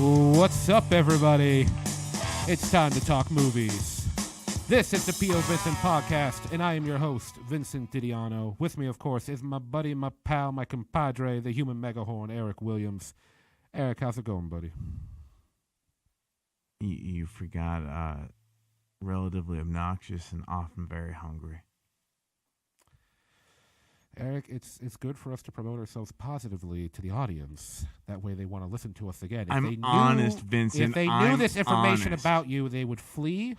What's up, everybody? It's time to talk movies. This is the POVincent podcast, and I am your host, Vincent Didiano. With me, of course, is my buddy, my pal, my compadre, the human megahorn, Eric Williams. Eric, how's it going, buddy? You forgot relatively obnoxious and often very hungry. Eric, it's good for us to promote ourselves positively to the audience. That way they want to listen to us again. Honest, Vincent. If they knew this information about you, they would flee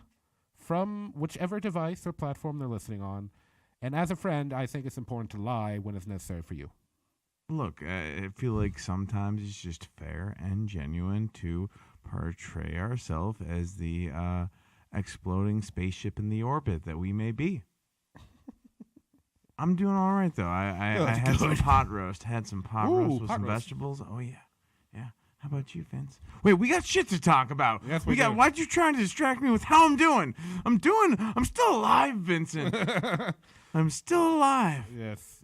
from whichever device or platform they're listening on. And as a friend, I think it's important to lie when it's necessary for you. Look, I feel like sometimes it's just fair and genuine to portray ourselves as the exploding spaceship in the orbit that we may be. I'm doing all right, though. I had some pot roast. Had some pot roast with some vegetables. Oh, yeah. Yeah. How about you, Vince? Wait, we got shit to talk about. Yes, we do. Why'd you try to distract me with how I'm doing? I'm still alive, Vincent. I'm still alive. Yes,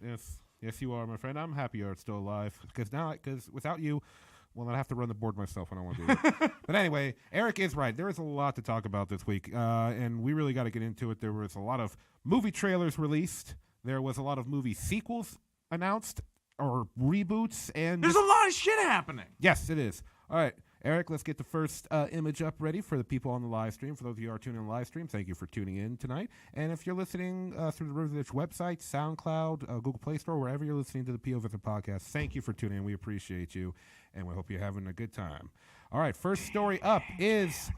you are, my friend. I'm happy you're still alive. Because without you, well, I'd have to run the board myself when I want to do it. But anyway, Eric is right. There is a lot to talk about this week, and we really got to get into it. There was a lot of movie trailers released. There was a lot of movie sequels announced or reboots. And there's a lot of shit happening. Yes, it is. All right, Eric, let's get the first image up ready for the people on the live stream. For those of you who are tuning in the live stream, thank you for tuning in tonight. And if you're listening through the River Ditch website, SoundCloud, Google Play Store, wherever you're listening to the POVincent podcast, thank you for tuning in. We appreciate you, and we hope you're having a good time. All right, first story up is...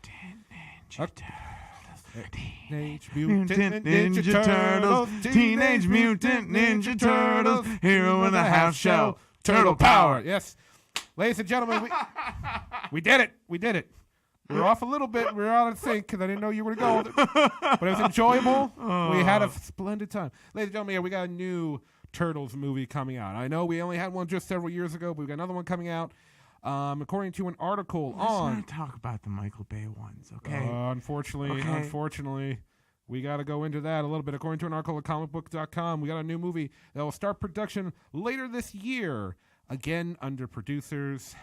Teenage Mutant Ninja Turtles, Teenage Mutant Ninja Turtles, hero in the house show, Turtle Power. Yes, ladies and gentlemen, we did it. We did it. We were off a little bit. We were out of sync because I didn't know you were going to go. But it was enjoyable. We had a splendid time. Ladies and gentlemen, we got a new Turtles movie coming out. I know we only had one just several years ago, but we got another one coming out. According to an article Let's not talk about the Michael Bay ones, okay? Unfortunately, we got to go into that a little bit. According to an article at comicbook.com, we got a new movie that will start production later this year. Again, under producers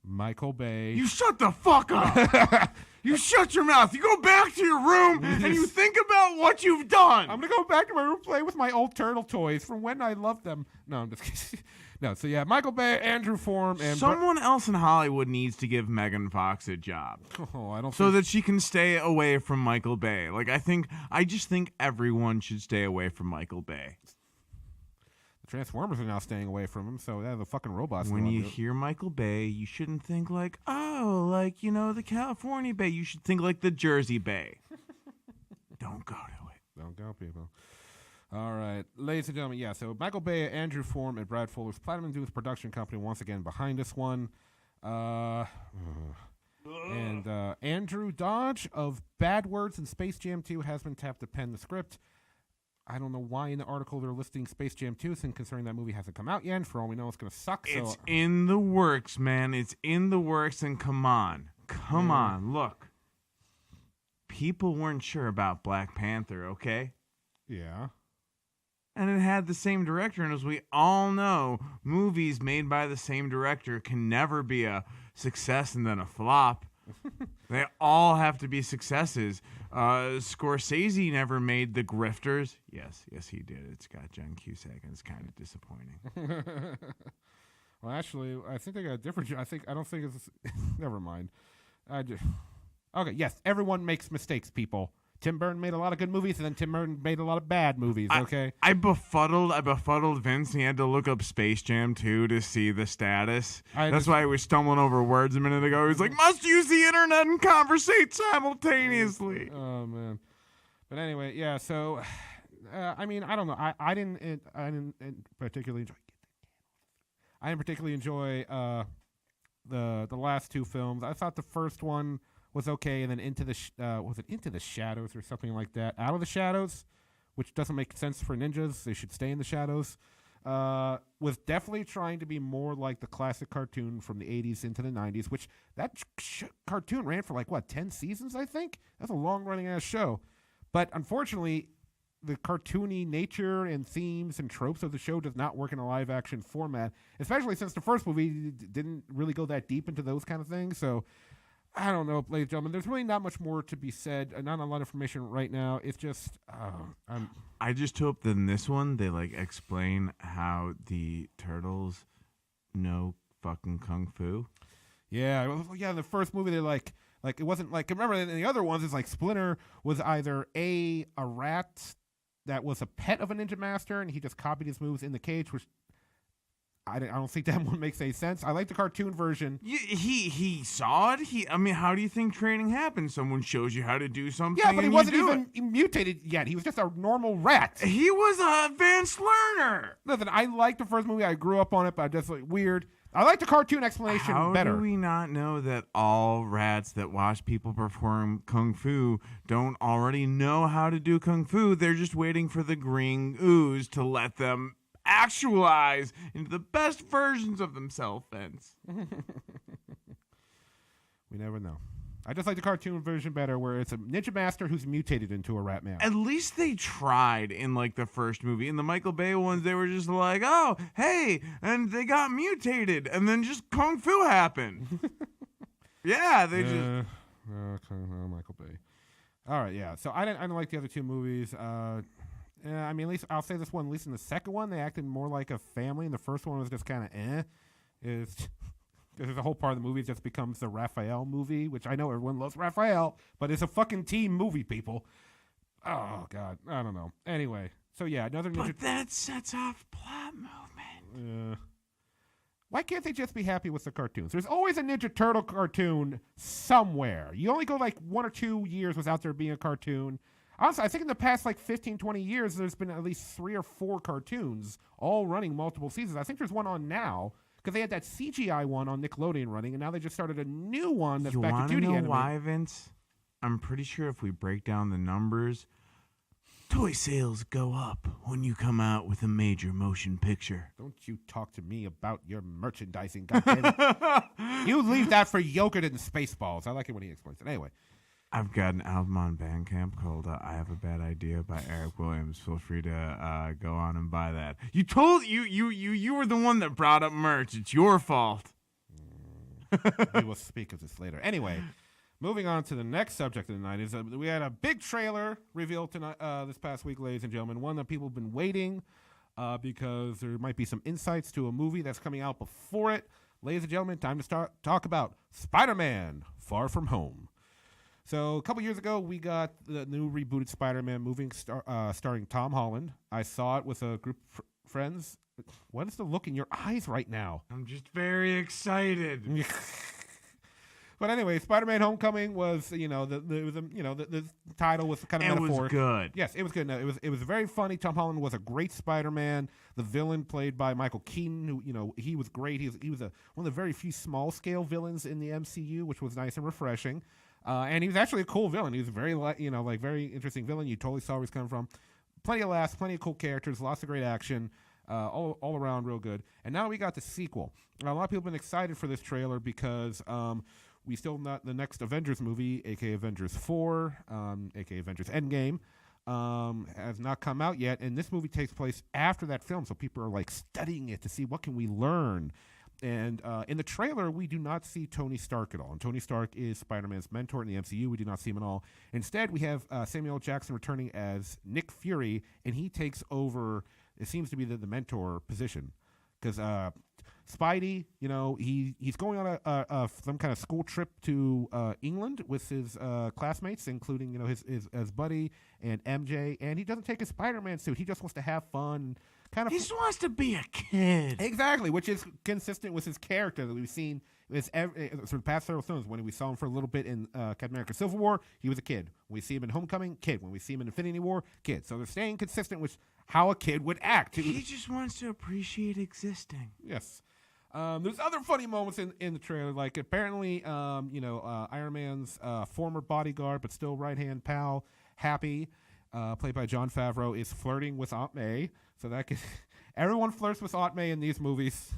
Michael Bay. You shut the fuck up! You shut your mouth. You go back to your room and you think about what you've done. I'm going to go back to my room, play with my old turtle toys from when I loved them. No, I'm just kidding. No, so yeah, Michael Bay, Andrew Form, and... Someone else in Hollywood needs to give Megan Fox a job. Oh, I don't so that she can stay away from Michael Bay. Like, I just think everyone should stay away from Michael Bay. The Transformers are now staying away from him, so yeah, the fucking robots... When you hear Michael Bay, you shouldn't think like, the California Bay. You should think like the Jersey Bay. Don't go to it. Don't go, people. All right, ladies and gentlemen, yeah, so Michael Bay, Andrew Form, and Brad Fuller's Platinum Dunes production company once again behind this one. And Andrew Dodge of Bad Words and Space Jam 2 has been tapped to pen the script. I don't know why in the article they're listing Space Jam 2, since concerning that movie hasn't come out yet. For all we know, it's going to suck. It's in the works, man. It's in the works, and come on. Look. People weren't sure about Black Panther, okay? Yeah. And it had the same director, and as we all know, movies made by the same director can never be a success and then a flop. They all have to be successes. Scorsese never made The Grifters. Yes, he did. It's got John Cusack, and it's kind of disappointing. Well, actually, I think they got a different... I don't think it's... Never mind. Okay, yes, everyone makes mistakes, people. Tim Burton made a lot of good movies, and then Tim Burton made a lot of bad movies, okay? I befuddled Vince. He had to look up Space Jam 2 to see the status. That's why he was stumbling over words a minute ago. He was like, must use the internet and conversate simultaneously. Oh, man. But anyway, yeah, so, I don't know. I didn't particularly enjoy... I didn't particularly enjoy the last two films. I thought the first one was okay, and then Into the Shadows or something like that? Out of the Shadows, which doesn't make sense for ninjas. They should stay in the shadows. Was definitely trying to be more like the classic cartoon from the 80s into the 90s, which that cartoon ran for 10 seasons, I think? That's a long-running ass show. But unfortunately, the cartoony nature and themes and tropes of the show does not work in a live action format, especially since the first movie didn't really go that deep into those kind of things. So I don't know, ladies and gentlemen. There's really not much more to be said. Not a lot of information right now. It's just I just hope that in this one they like explain how the turtles know fucking kung fu. Yeah, in the first movie they're like it wasn't like, remember in the other ones it's like Splinter was either a rat that was a pet of a ninja master and he just copied his moves in the cage, which I don't think that one makes any sense. I like the cartoon version. He saw it. I mean, how do you think training happens? Someone shows you how to do something. Yeah, but he and wasn't you do even mutated yet. He was just a normal rat. He was an advanced learner. Listen, I like the first movie. I grew up on it, but I just like weird. I like the cartoon explanation better. How do we not know that all rats that watch people perform kung fu don't already know how to do kung fu? They're just waiting for the green ooze to let them actualize into the best versions of themselves, Vince. We never know. I just like the cartoon version better, where it's a ninja master who's mutated into a rat man. At least they tried in like the first movie. In the Michael Bay ones, they were just like, oh, hey, and they got mutated, and then just kung fu happened. Yeah, they just... Michael Bay. All right, yeah. So I didn't like the other two movies. I mean, at least I'll say this one. At least in the second one, they acted more like a family, and the first one was just kind of There's a whole part of the movie that just becomes the Raphael movie, which I know everyone loves Raphael, but it's a fucking team movie, people. Oh, God. I don't know. Anyway, so yeah, another Ninja... But that sets off plot movement. Why can't they just be happy with the cartoons? There's always a Ninja Turtle cartoon somewhere. You only go like 1 or 2 years without there being a cartoon. Honestly, I think in the past like 15, 20 years, there's been at least 3 or 4 cartoons all running multiple seasons. I think there's one on now, because they had that CGI one on Nickelodeon running, and now they just started a new one that's back to duty animated. You want to know why, Vince? I'm pretty sure if we break down the numbers, toy sales go up when you come out with a major motion picture. Don't you talk to me about your merchandising, goddammit. You leave that for Yogurt and Spaceballs. I like it when he explains it. Anyway. I've got an album on Bandcamp called I Have a Bad Idea by Eric Williams. Feel free to go on and buy that. You were the one that brought up merch. It's your fault. We will speak of this later. Anyway, moving on to the next subject of the night is we had a big trailer revealed tonight, this past week, ladies and gentlemen. One that people have been waiting because there might be some insights to a movie that's coming out before it. Ladies and gentlemen, time to talk about Spider-Man: Far From Home. So a couple years ago, we got the new rebooted Spider-Man movie starring Tom Holland. I saw it with a group of friends. What is the look in your eyes right now? I'm just very excited. But anyway, Spider-Man: Homecoming was, the title was kind of metaphoric. It was good. Yes, it was good. No, it was very funny. Tom Holland was a great Spider-Man. The villain played by Michael Keaton, who he was great. He was one of the very few small-scale villains in the MCU, which was nice and refreshing. And he was actually a cool villain. He was a very, very interesting villain. You totally saw where he's coming from. Plenty of laughs, plenty of cool characters, lots of great action, all around real good. And now we got the sequel. Now, a lot of people have been excited for this trailer because we still not the next Avengers movie, aka Avengers 4, aka Avengers Endgame, has not come out yet. And this movie takes place after that film, so people are like studying it to see what can we learn. And in the trailer, we do not see Tony Stark at all. And Tony Stark is Spider-Man's mentor in the MCU. We do not see him at all. Instead, we have Samuel L. Jackson returning as Nick Fury, and he takes over, it seems to be the mentor position. Because Spidey, he's going on some kind of school trip to England with his classmates, including, his buddy and MJ. And he doesn't take his Spider-Man suit. He just wants to have fun. He just wants to be a kid. Exactly, which is consistent with his character that we've seen for the past several films. When we saw him for a little bit in Captain America Civil War, he was a kid. When we see him in Homecoming, kid. When we see him in Infinity War, kid. So they're staying consistent with how a kid would act. He just wants to appreciate existing. Yes. There's other funny moments in the trailer, like apparently, Iron Man's former bodyguard but still right-hand pal, Happy, played by Jon Favreau, is flirting with Aunt May. So everyone flirts with Aunt May in these movies.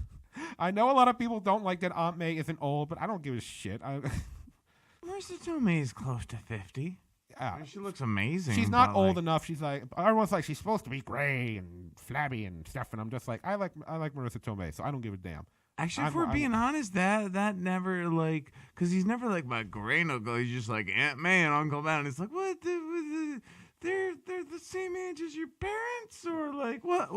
I know a lot of people don't like that Aunt May isn't old, but I don't give a shit. Marissa Tomei is close to 50. She looks amazing. She's not old enough. She's like, everyone's like, she's supposed to be gray and flabby and stuff, and I'm just like, I like Marissa Tomei, so I don't give a damn. Actually, if we're being honest, that never like, because he's never like my gray knuckle. He's just like Aunt May and Uncle Ben. And it's like, what? They're the same age as your parents, or like what?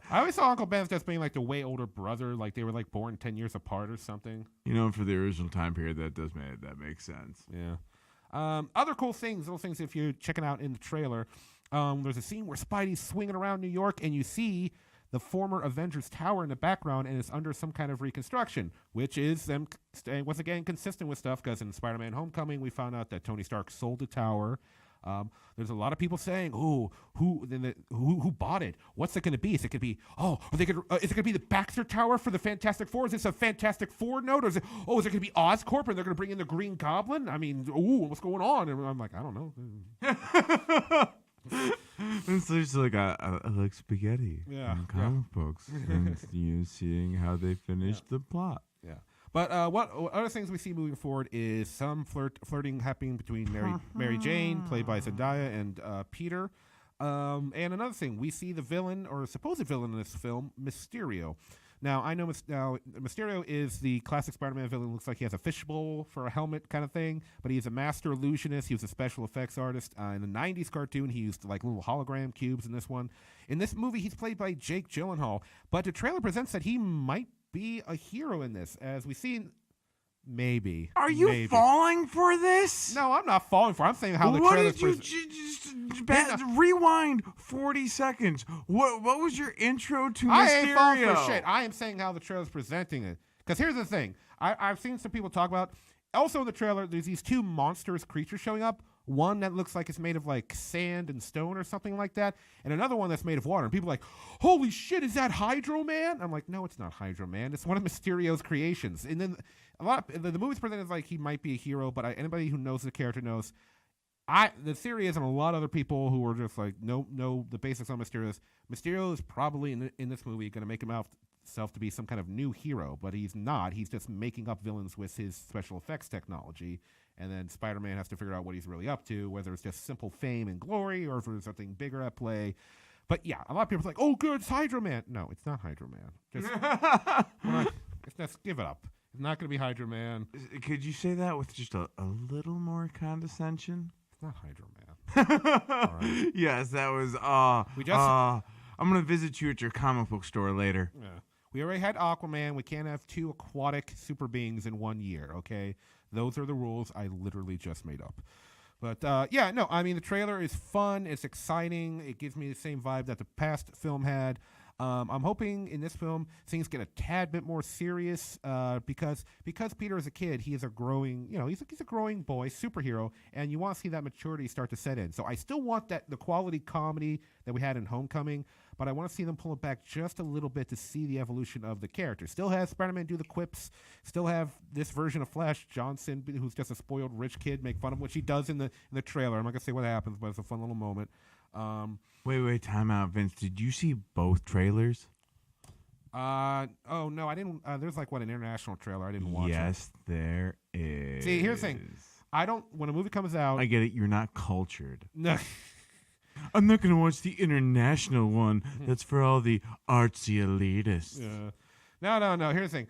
I always saw Uncle Ben as just being like the way older brother, like they were like born 10 years apart or something. You know, for the original time period, that makes sense. Yeah. Other cool things, little things if you're checking out in the trailer, there's a scene where Spidey's swinging around New York and you see the former Avengers Tower in the background and it's under some kind of reconstruction, which is them staying, once again, consistent with stuff, because in Spider-Man Homecoming we found out that Tony Stark sold the tower. There's a lot of people saying, who bought it? What's it going to be? Is it going to be, is it going to be the Baxter Tower for the Fantastic Four? Is this a Fantastic Four note? Or is it going to be Oscorp and they're going to bring in the Green Goblin? I mean, what's going on? And I'm like, I don't know. It's just like, I like spaghetti and comic books and you seeing how they finished the plot. Yeah. But what other things we see moving forward is some flirting happening between Mary Jane, played by Zendaya, and Peter. And another thing, we see the villain, or supposed villain in this film, Mysterio. Now, I know Mysterio is the classic Spider-Man villain. Looks like he has a fishbowl for a helmet kind of thing, but he's a master illusionist. He was a special effects artist. In the 90s cartoon, he used like little hologram cubes in this one. In this movie, he's played by Jake Gyllenhaal, but the trailer presents that he might be a hero in this, as we see. Maybe. Are you falling for this? No, I'm not falling for it. I'm saying how the trailer. Rewind 40 seconds. What was your intro to Mysterio? I ain't falling for shit. I am saying how the trailer's presenting it. Because here's the thing. I've seen some people talk about. Also in the trailer, there's these two monstrous creatures showing up. One that looks like it's made of like sand and stone or something like that, and another one that's made of water. And people are like, holy shit, is that Hydro Man? I'm like, no, it's not Hydro Man. It's one of Mysterio's creations. And then the movie's presented like he might be a hero, but anybody who knows the character knows. The theory is, and a lot of other people who are just like, no, the basics on Mysterio is, Mysterio is probably in this movie going to make himself to be some kind of new hero, but he's not. He's just making up villains with his special effects technology. And then Spider-Man has to figure out what he's really up to, whether it's just simple fame and glory or if there's something bigger at play. But yeah, a lot of people are like, oh, good, it's Hydro Man. No, it's not Hydro Man. Just give it up. It's not going to be Hydro Man. Could you say that with just a little more condescension? It's not Hydro Man. All right. Yes, that was, I'm going to visit you at your comic book store later. Yeah. We already had Aquaman. We can't have two aquatic super beings in 1 year, okay? Those are the rules I literally just made up. But, the trailer is fun. It's exciting. It gives me the same vibe that the past film had. I'm hoping in this film things get a tad bit more serious because Peter is a kid, he is a growing, he's a growing boy, superhero, and you want to see that maturity start to set in. So I still want the quality comedy that we had in Homecoming, but I want to see them pull it back just a little bit to see the evolution of the character. Still have Spider-Man do the quips, still have this version of Flash Johnson, who's just a spoiled rich kid, make fun of him, which he does in the trailer. I'm not going to say what happens, but it's a fun little moment. Wait, time out, Vince. Did you see both trailers? Oh, no, I didn't. There's like, an international trailer. I didn't watch it. Yes, there is. See, here's the thing. When a movie comes out. I get it. You're not cultured. No. I'm not going to watch the international one. That's for all the artsy elitists. Yeah. No. Here's the thing.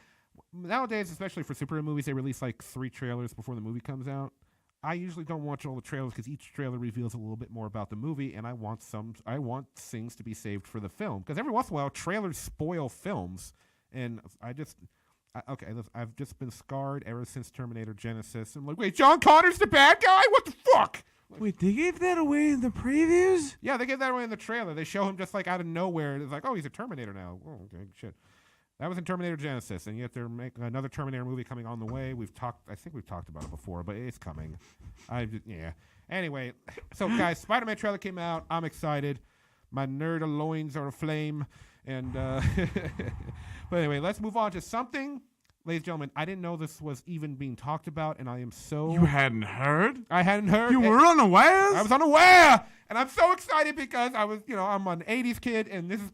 Nowadays, especially for superhero movies, they release like 3 trailers before the movie comes out. I usually don't watch all the trailers because each trailer reveals a little bit more about the movie, and I want things to be saved for the film. Because every once in a while, trailers spoil films, and I've just been scarred ever since Terminator Genesis. I'm like, wait, John Connor's the bad guy? What the fuck? Wait, they gave that away in the previews? Yeah, they gave that away in the trailer. They show him just like out of nowhere. It's like, oh, he's a Terminator now. Oh, okay, shit. That was in Terminator Genesis, and yet they're making another Terminator movie coming on the way. I think we've talked about it before, but it's coming. Anyway, so guys, Spider-Man trailer came out. I'm excited. My nerd loins are aflame. And but anyway, let's move on to something, ladies and gentlemen. I didn't know this was even being talked about, and I am so. You hadn't heard? I hadn't heard. You were unaware? I was unaware, and I'm so excited because I was, I'm an '80s kid, and this is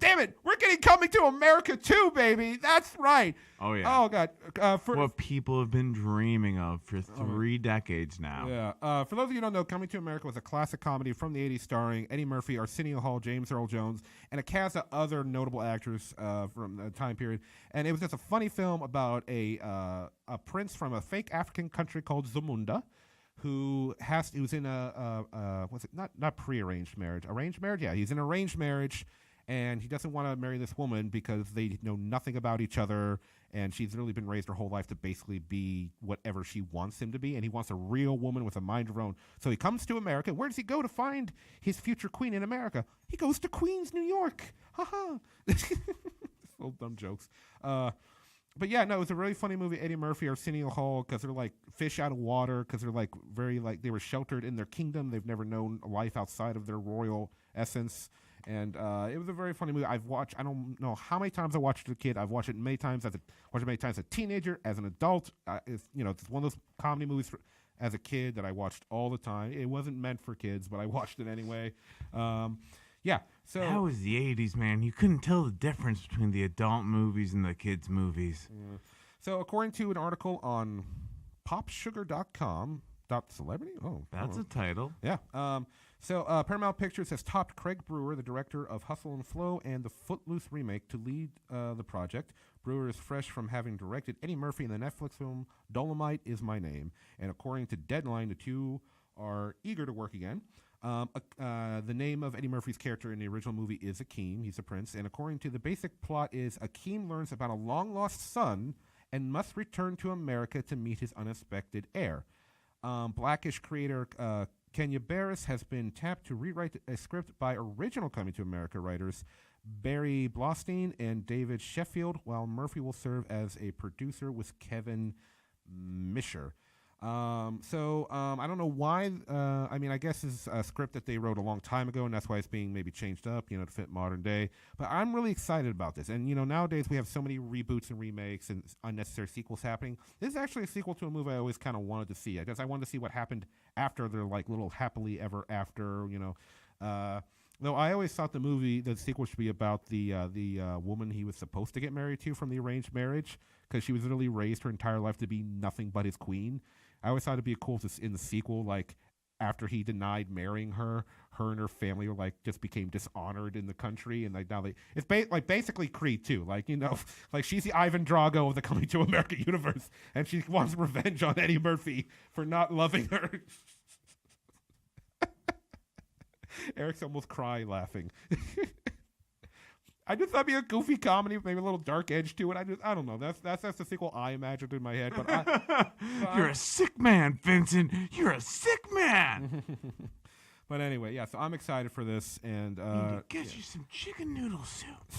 damn it, we're getting Coming to America too, baby. That's right. Oh, yeah. Oh, God. What people have been dreaming of for 3 decades now. Yeah. For those of you who don't know, Coming to America was a classic comedy from the 80s starring Eddie Murphy, Arsenio Hall, James Earl Jones, and a cast of other notable actors from the time period. And it was just a funny film about a prince from a fake African country called Zamunda, who's in not prearranged marriage, arranged marriage? Yeah, he's in an arranged marriage, and he doesn't want to marry this woman because they know nothing about each other, and she's really been raised her whole life to basically be whatever she wants him to be, and he wants a real woman with a mind of her own. So he comes to America. Where does he go to find his future queen in America? He goes to Queens, New York. Ha-ha. Little dumb jokes. But yeah, no, it was a really funny movie. Eddie Murphy, Arsenio Hall, because they're like fish out of water, because they're like they were sheltered in their kingdom. They've never known a life outside of their royal essence. And it was a very funny movie. I don't know how many times I watched it as a kid. I've watched it many times as a teenager, as an adult. It's one of those comedy movies as a kid that I watched all the time. It wasn't meant for kids, but I watched it anyway. Yeah. So that was the 80s, man. You couldn't tell the difference between the adult movies and the kids' movies. Yeah. So according to an article on popsugar.com.celebrity, that's a title. Yeah. So Paramount Pictures has topped Craig Brewer, the director of Hustle and Flow and the Footloose remake, to lead the project. Brewer is fresh from having directed Eddie Murphy in the Netflix film Dolomite Is My Name. And according to Deadline, the two are eager to work again. The name of Eddie Murphy's character in the original movie is Akeem. He's a prince. And according to the basic plot is Akeem learns about a long-lost son and must return to America to meet his unexpected heir. Blackish creator Kenya Barris has been tapped to rewrite a script by original Coming to America writers Barry Blostein and David Sheffield, while Murphy will serve as a producer with Kevin Misher. I don't know why. I guess it's a script that they wrote a long time ago, and that's why it's being maybe changed up, to fit modern day. But I'm really excited about this. And, nowadays we have so many reboots and remakes and unnecessary sequels happening. This is actually a sequel to a movie I always kind of wanted to see. I guess I wanted to see what happened after their, little happily ever after, Though I always thought the sequel should be about the woman he was supposed to get married to from the arranged marriage, because she was literally raised her entire life to be nothing but his queen. I always thought it'd be cool in the sequel, after he denied marrying her and her family were just became dishonored in the country, and now it's basically Creed 2, she's the Ivan Drago of the Coming to America universe, and she wants revenge on Eddie Murphy for not loving her. Eric's almost crying laughing. I just thought it'd be a goofy comedy with maybe a little dark edge to it. I don't know. That's the sequel I imagined in my head. But you're a sick man, Vincent. You're a sick man. But anyway, yeah. So I'm excited for this, and get you some chicken noodle soup.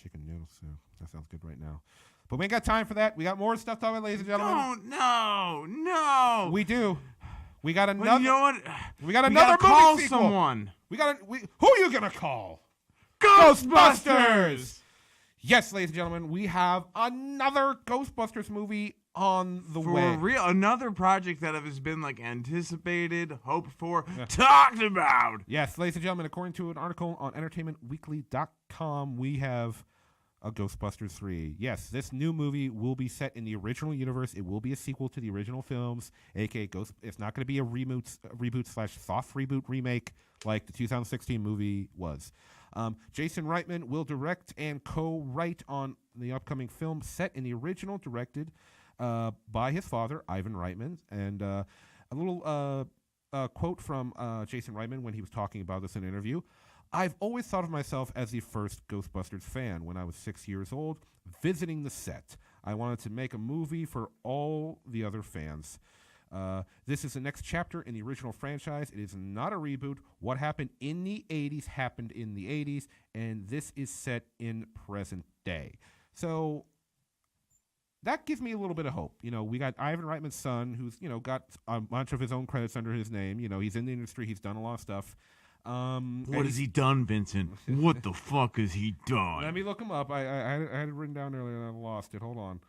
Chicken noodle soup. That sounds good right now. But we ain't got time for that. We got more stuff to talk about, ladies and gentlemen. No. We do. We got another. Well, you know what? We got another movie call sequel. Someone. Who are you gonna call? Ghostbusters! Yes, ladies and gentlemen, we have another Ghostbusters movie on the way. For real, another project that has been anticipated, hoped for, talked about. Yes, ladies and gentlemen, according to an article on entertainmentweekly.com, we have a Ghostbusters 3. Yes, this new movie will be set in the original universe. It will be a sequel to the original films, aka Ghost. It's not going to be a reboot/soft reboot remake like the 2016 movie was. Jason Reitman will direct and co-write on the upcoming film set in the original, directed by his father, Ivan Reitman. And a little quote from Jason Reitman when he was talking about this in an interview. I've always thought of myself as the first Ghostbusters fan when I was 6 years old, visiting the set. I wanted to make a movie for all the other fans. This is the next chapter in the original franchise. It is not a reboot. What happened in the 80s happened in the 80s, and this is set in present day. So that gives me a little bit of hope. We got Ivan Reitman's son, who's, got a bunch of his own credits under his name. He's in the industry. He's done a lot of stuff. What has he done, Vincent? What the fuck has he done? Let me look him up. I had it written down earlier and I lost it. Hold on,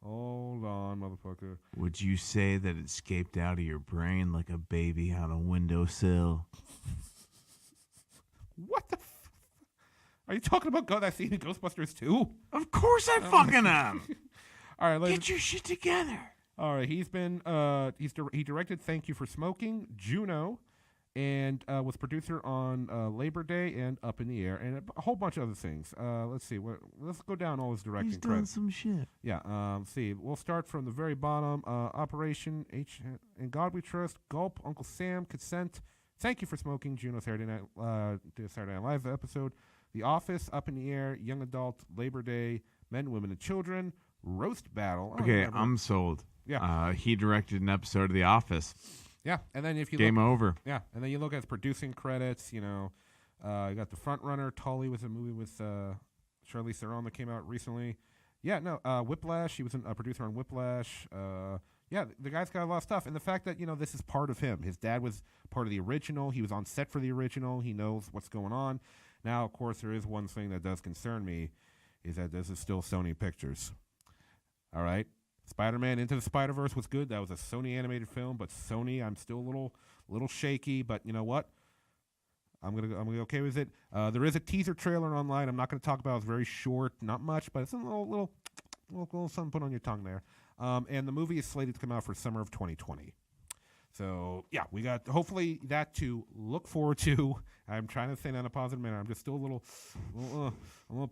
motherfucker. Would you say that it escaped out of your brain like a baby on a windowsill? What the Are you talking about that scene in Ghostbusters 2? Of course I fucking am. All right, Get your shit together. All right, he directed Thank You for Smoking, Juno, and was producer on Labor Day and Up in the Air, and a whole bunch of other things. Let's see. Let's go down all his directing He's done credits. some shit. Yeah. See, we'll start from the very bottom. Operation H. In God We Trust, Gulp, Uncle Sam, Consent, Thank You for Smoking, Juno Saturday Night Live episode, The Office, Up in the Air, Young Adult, Labor Day, Men, Women, and Children, Roast Battle. Okay, I'm sold. Yeah. He directed an episode of The Office. Yeah, and then if you Game look, over. Yeah, and then you look at his producing credits. You got The Front Runner. Tully was a movie with Charlize Theron that came out recently. Yeah, no, Whiplash. He was a producer on Whiplash. Yeah, the guy's got a lot of stuff, and the fact that this is part of him. His dad was part of the original. He was on set for the original. He knows what's going on. Now, of course, there is one thing that does concern me, is that this is still Sony Pictures. All right. Spider-Man Into the Spider-Verse was good. That was a Sony animated film, but Sony, I'm still a little shaky. But you know what? I'm gonna be okay with it. There is a teaser trailer online. I'm not gonna talk about it. It's very short, not much, but it's a little something put on your tongue there. And the movie is slated to come out for summer of 2020. So yeah, we got hopefully that to look forward to. I'm trying to say that in a positive manner. I'm just still a little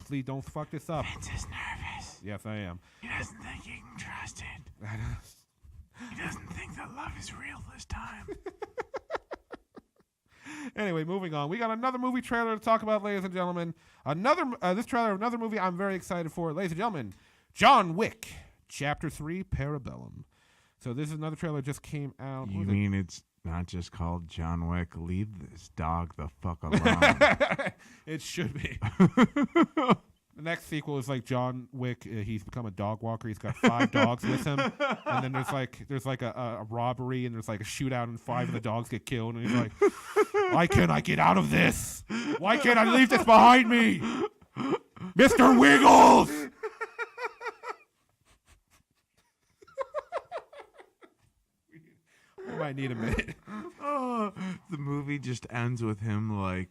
please don't fuck this up. Vince is nervous. Yes, I am. He doesn't think he can trust it. He doesn't think that love is real this time. Anyway, moving on. We got another movie trailer to talk about, ladies and gentlemen. This trailer of another movie I'm very excited for, ladies and gentlemen. John Wick, Chapter 3, Parabellum. So this is another trailer that just came out. You mean it's not just called John Wick? Leave this dog the fuck alone. It should be. The next sequel is like John Wick. He's become a dog walker. He's got 5 dogs with him, and then there's like a robbery, and there's like a shootout, and 5 of the dogs get killed, and he's like, "Why can't I get out of this? Why can't I leave this behind me, Mr. Wiggles?" We might need a minute. The movie just ends with him like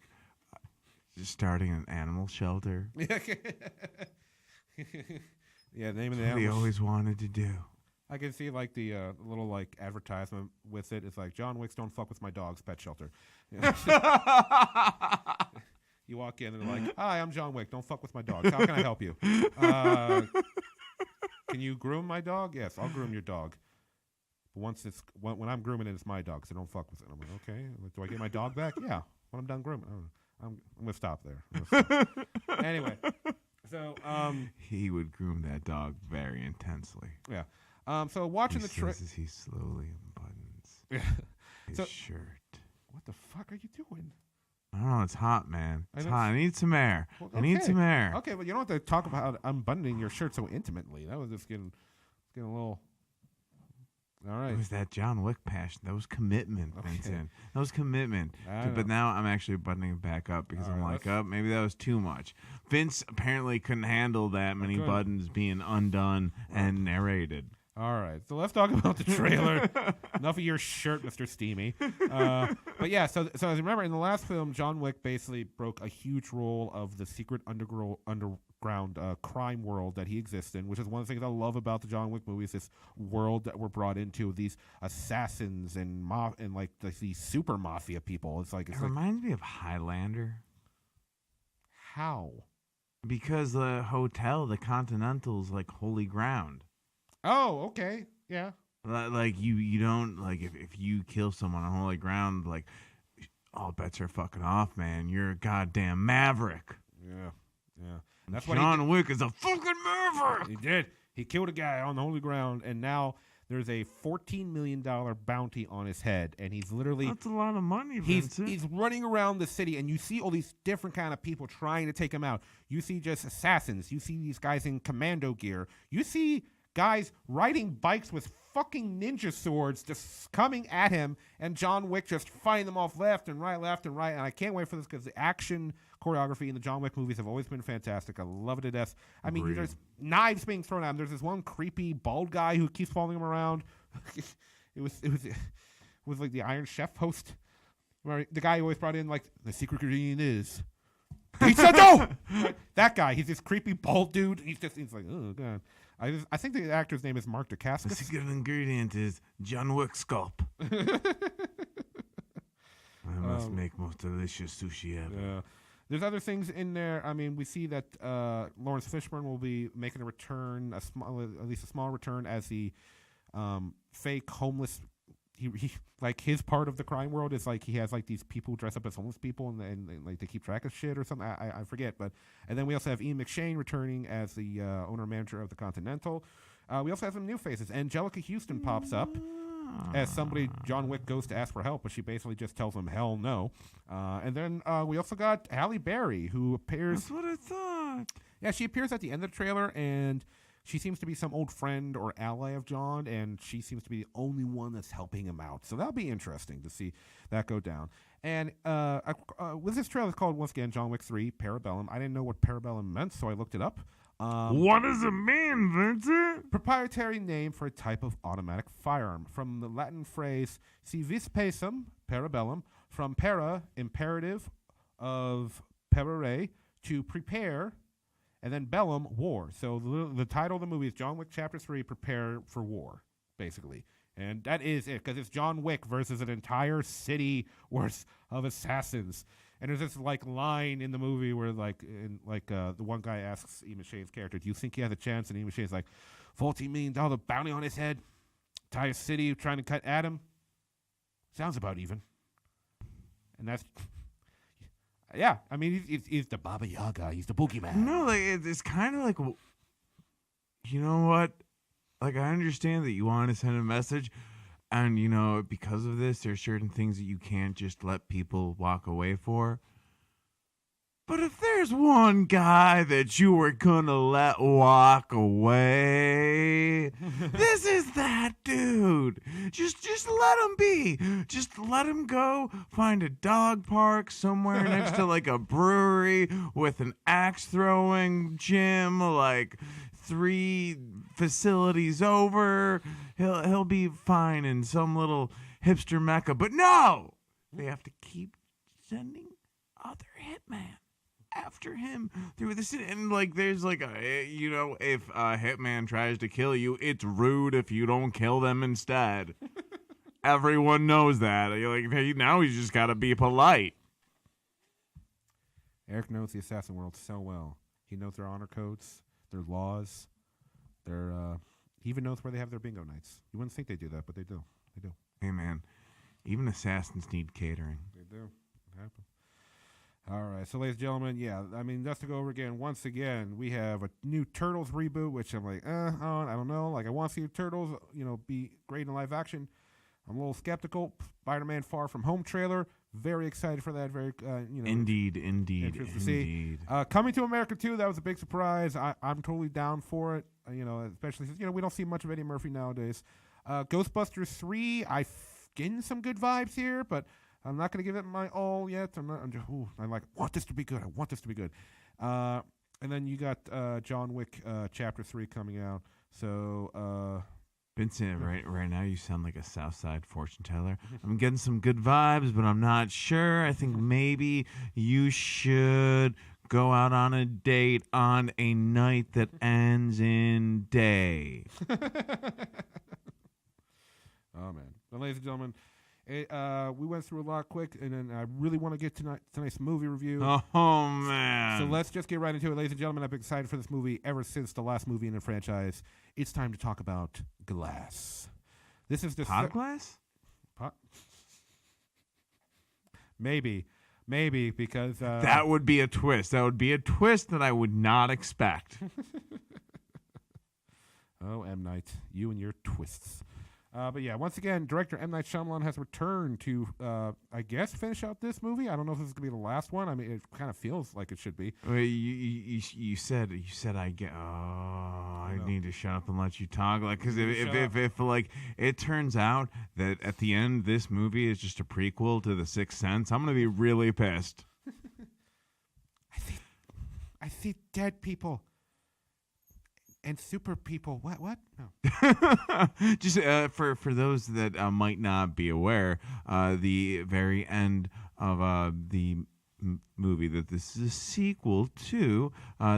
just starting an animal shelter. Yeah, name of the What he animal. always wanted to do. I can see like the little like advertisement with it. It's like John Wick's "Don't fuck with my dog's pet shelter." You walk in and they're like, "Hi, I'm John Wick. Don't fuck with my dog. How can I help you? Can you groom my dog? Yes, I'll groom your dog. But when I'm grooming it, it's my dog, so don't fuck with it." I'm like, okay. Do I get my dog back? Yeah. When I'm done grooming, I'm gonna stop there. Anyway, so He would groom that dog very intensely. yeah. So watching He the trailer. says as he slowly unbuttons his So- shirt. What the fuck are you doing? I don't know. It's hot, man. It's I hot. I need some air. Well, I need okay. some air. Okay, but you don't have to talk about unbuttoning your shirt so intimately. That was just getting a little. All right. It was that John Wick passion. That was commitment, Okay. Vincent. That was commitment. I know. But now I'm actually buttoning it back up because All I'm right, like, let's- oh, maybe that was too much. Vince apparently couldn't handle that many Good. buttons being undone and narrated. All right, so let's talk about the trailer. Enough of your shirt, Mr. Steamy. But yeah, so as you remember, in the last film, John Wick basically broke a huge rule of the secret underground crime world that he exists in, which is one of the things I love about the John Wick movies. This world that we're brought into, these assassins and like these super mafia people. It's like It reminds me of Highlander how? because the hotel, the Continental's like holy ground. Oh, okay, yeah. Like you don't like if you kill someone on holy ground, like all bets are fucking off, man. You're a goddamn maverick. Yeah. That's what John Wick is a fucking maverick. he did. He killed a guy on the holy ground, and now there's a $14 million bounty on his head, and he's literally That's a lot of money, he's Vincent. running around the city, and you see all these different kind of people trying to take him out. You see just assassins. You see these guys in commando gear. You see guys riding bikes with fucking ninja swords just coming at him, and John Wick just fighting them off left and right. And I can't wait for this because the action choreography in the John Wick movies have always been fantastic. I love it to death. I mean, Agreed. there's knives being thrown at him. There's this one creepy bald guy who keeps following him around. it was like the Iron Chef host, where the guy who always brought in like the secret ingredient is Pizza, no! That guy, he's this creepy bald dude. He's like, oh, God. I think the actor's name is Mark The Dacascos. secret ingredient is John Wick scalp. I must make most delicious sushi ever. Yeah. There's other things in there. I mean, we see that Lawrence Fishburne will be making a return, at least a small return, as the fake homeless. He like his part of the crime world is like he has like these people who dress up as homeless people and like they keep track of shit or something. I forget, and then we also have Ian McShane returning as the owner manager of the Continental. We also have some new faces. Angelica Houston pops up as somebody John Wick goes to ask for help, but she basically just tells him hell no. And then we also got Halle Berry, who appears. That's what I thought. Yeah, she appears at the end of the trailer, and she seems to be some old friend or ally of John, and she seems to be the only one that's helping him out. So that'll be interesting to see that go down. And with this trailer, it's called, once again, John Wick 3, Parabellum. I didn't know what Parabellum meant, so I looked it up. What does it mean, Vincent? Proprietary name for a type of automatic firearm. From the Latin phrase si vis pacem, parabellum, from para, imperative, of perere, to prepare, and then bellum, war. So the title of the movie is John Wick Chapter 3, Prepare for War, basically. And that is it, because it's John Wick versus an entire city worth of assassins. And there's this like line in the movie where the one guy asks Ian McShane's character, "Do you think he has a chance?" And Ian McShane's like, $14 million bounty on his head, entire city trying to cut at him. Sounds about even. And that's, yeah. I mean, he's the Baba Yaga. He's the boogeyman. No, like it's kind of like, you know what? Like I understand that you want to send a message. And, you know, because of this, there's certain things that you can't just let people walk away for. But if there's one guy that you were going to let walk away, this is that dude. Just let him be. Just let him go find a dog park somewhere next to like a brewery with an axe throwing gym, like 3 facilities over. He'll be fine in some little hipster mecca. But no! They have to keep sending other hitmen after him through the city. And like there's like if a hitman tries to kill you, it's rude if you don't kill them instead. Everyone knows that. You're like, hey, now he's just gotta be polite. Eric knows the assassin world so well. He knows their honor codes, their laws, their he even knows where they have their bingo nights. You wouldn't think they do that, but they do. They do. Hey man, even assassins need catering. They do. It happens. All right, so ladies and gentlemen, yeah, I mean, just to go over again, once again, we have a new Turtles reboot, which I'm like, I don't know. Like, I want to see the Turtles, be great in live action. I'm a little skeptical. Spider-Man Far From Home trailer, very excited for that. Very, Indeed. to see. Coming to America too, that was a big surprise. I'm totally down for it. Especially since we don't see much of Eddie Murphy nowadays. Ghostbusters 3, I've getting some good vibes here, but I'm not going to give it my all yet. I'm like, want this to be good. I want this to be good. And then you got John Wick Chapter 3 coming out. So, Vincent, right now you sound like a Southside fortune teller. I'm getting some good vibes, but I'm not sure. I think maybe you should go out on a date on a night that ends in day. Oh, man. Well, ladies and gentlemen, we went through a lot quick, and then I really want to get to tonight's movie review. Oh, man. So let's just get right into it. Ladies and gentlemen, I've been excited for this movie ever since the last movie in the franchise. It's time to talk about Glass. This is the Pot glass? Pot? Maybe, because... that would be a twist. That would be a twist that I would not expect. Oh, M. Night, you and your twists. But yeah, once again, director M. Night Shyamalan has returned to, I guess, finish out this movie. I don't know if this is going to be the last one. I mean, it kind of feels like it should be. Wait, you said I get. Oh, I need to shut up and let you talk. Like, because if like it turns out that at the end this movie is just a prequel to The Sixth Sense, I'm gonna be really pissed. I see dead people. And super people. What? No. Just for those that might not be aware, the very end of the movie that this is a sequel to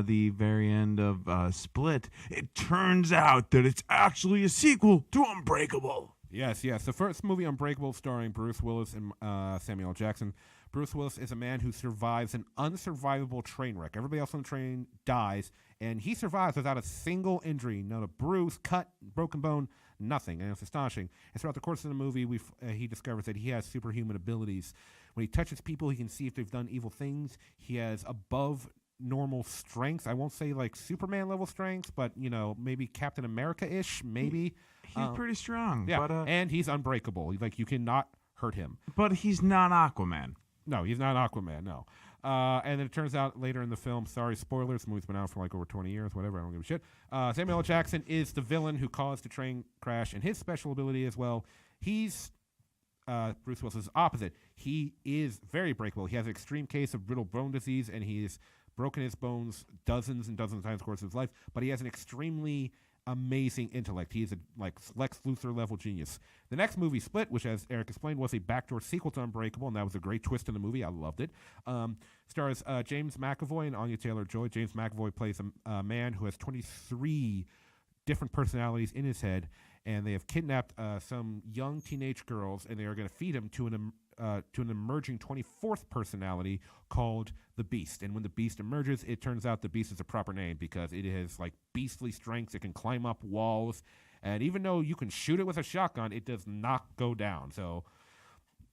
the very end of Split, it turns out that it's actually a sequel to Unbreakable. Yes. The first movie, Unbreakable, starring Bruce Willis and Samuel L. Jackson. Bruce Willis is a man who survives an unsurvivable train wreck. Everybody else on the train dies, and he survives without a single injury, not a bruise, cut, broken bone, nothing. And it's astonishing. And throughout the course of the movie, he discovers that he has superhuman abilities. When he touches people, he can see if they've done evil things. He has above normal strength. I won't say like Superman level strength, but maybe Captain America-ish, maybe. He's pretty strong. Yeah, but, and he's unbreakable. Like, you cannot hurt him. But he's not Aquaman. No, he's not Aquaman, no. And then it turns out later in the film, sorry, spoilers, the movie's been out for like over 20 years, whatever, I don't give a shit. Samuel L. Jackson is the villain who caused the train crash, and his special ability as well, he's Bruce Willis's opposite. He is very breakable. He has an extreme case of brittle bone disease, and he's broken his bones dozens and dozens of times in the course of his life, but he has an extremely amazing intellect. He is a Lex Luthor level genius. The next movie, Split, which, as Eric explained, was a backdoor sequel to Unbreakable, and that was a great twist in the movie. I loved it. Stars James McAvoy and Anya Taylor-Joy. James McAvoy plays a man who has 23 different personalities in his head, and they have kidnapped some young teenage girls, and they are going to feed him to an emerging 24th personality called the Beast. And when the Beast emerges, it turns out the Beast is a proper name because it has like beastly strengths. It can climb up walls, and even though you can shoot it with a shotgun, it does not go down. So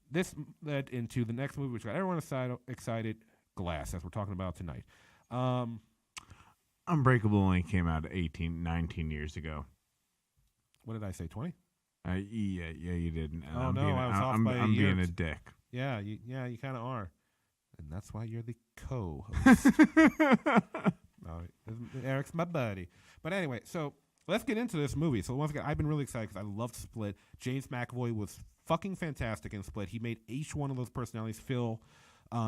this led into the next movie, which got everyone excited, Glass, as we're talking about tonight. Unbreakable only came out 19 years ago. What did I say, 20? Yeah, you didn't. Oh, no, I was off by a I'm year. being a dick. Yeah, you kind of are. And that's why you're the co-host. Eric's my buddy. But anyway, so let's get into this movie. So once again, I've been really excited because I loved Split. James McAvoy was fucking fantastic in Split. He made each one of those personalities feel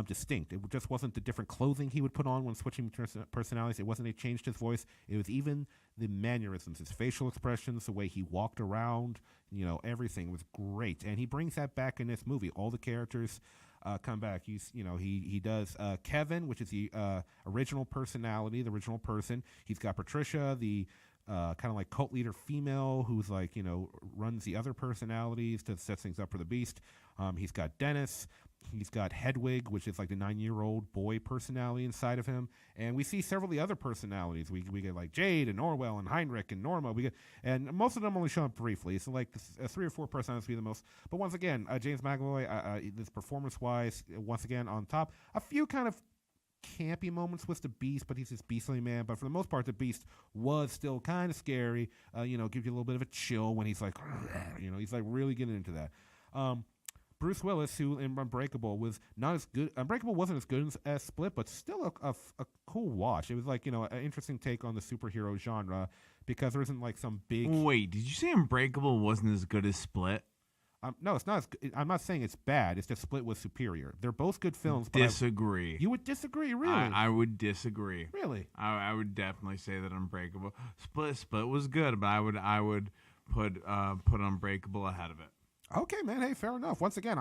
distinct. It just wasn't the different clothing he would put on when switching personalities. It wasn't he changed his voice. It was even the mannerisms, his facial expressions, the way he walked around, everything was great. And he brings that back in this movie. All the characters come back. He does Kevin, which is the original personality, the original person. He's got Patricia, the kind of like cult leader female who's like, runs the other personalities to set things up for the Beast. He's got Dennis. He's got Hedwig, which is like the 9-year-old boy personality inside of him. And we see several of the other personalities. We get like Jade and Orwell and Heinrich and Norma. And most of them only show up briefly. So like 3 or 4 personalities be the most. But once again, James McAvoy, this performance-wise, once again on top. A few kind of campy moments with the Beast, but he's this beastly man. But for the most part, the Beast was still kind of scary. Gives you a little bit of a chill when he's like, he's like really getting into that. Bruce Willis, who in Unbreakable was not as good. Unbreakable wasn't as good as Split, but still a cool watch. It was like, an interesting take on the superhero genre because there isn't like some big. Wait, did you say Unbreakable wasn't as good as Split? No, it's not. I'm not saying it's bad. It's just Split was superior. They're both good films. But Disagree. You would disagree, really? I would disagree. Really? I would definitely say that Unbreakable Split was good, but I would put Unbreakable ahead of it. Okay, man. Hey, fair enough. Once again,